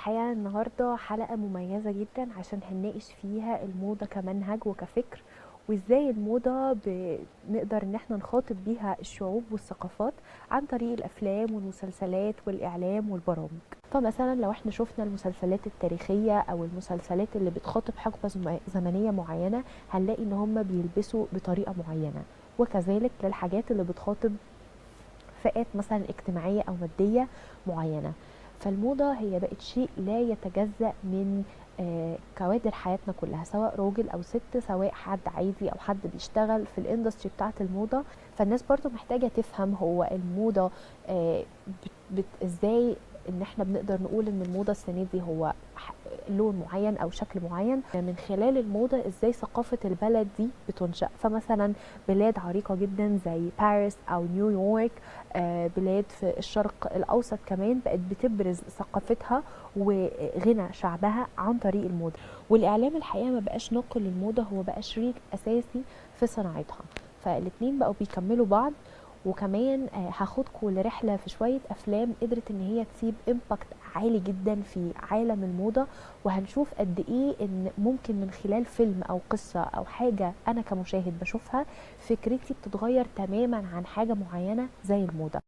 الحقيقة النهاردة حلقة مميزة جدا عشان هنناقش فيها الموضة كمنهج وكفكر، وازاي الموضة بنقدر ان احنا نخاطب بيها الشعوب والثقافات عن طريق الافلام والمسلسلات والاعلام والبرامج. فمثلا لو احنا شفنا المسلسلات التاريخية او المسلسلات اللي بتخاطب حقبة زمنية معينة، هنلاقي ان هم بيلبسوا بطريقة معينة، وكذلك للحاجات اللي بتخاطب فئات مثلا اجتماعية او مادية معينة. فالموضة هي بقت شيء لا يتجزأ من كوادر حياتنا كلها، سواء راجل او ست، سواء حد عادي او حد بيشتغل في الاندستري بتاعت الموضة. فالناس برضو محتاجة تفهم هو الموضة ازاي ان احنا بنقدر نقول ان الموضة السنة دي هو لون معين او شكل معين، من خلال الموضة ازاي ثقافة البلد دي بتنشأ. فمثلا بلاد عريقة جدا زي باريس او نيويورك، بلاد في الشرق الاوسط كمان بقت بتبرز ثقافتها وغنى شعبها عن طريق الموضة. والاعلام الحقيقة ما بقاش ناقل للموضة، هو بقى شريك اساسي في صناعتها، فالاتنين بقوا بيكملوا بعض. وكمان هاخدكم لرحله في شويه افلام قدرت ان هي تسيب امباكت عالي جدا في عالم الموضه، وهنشوف قد ايه ان ممكن من خلال فيلم او قصه او حاجه انا كمشاهد بشوفها فكرتي بتتغير تماما عن حاجه معينه زي الموضه.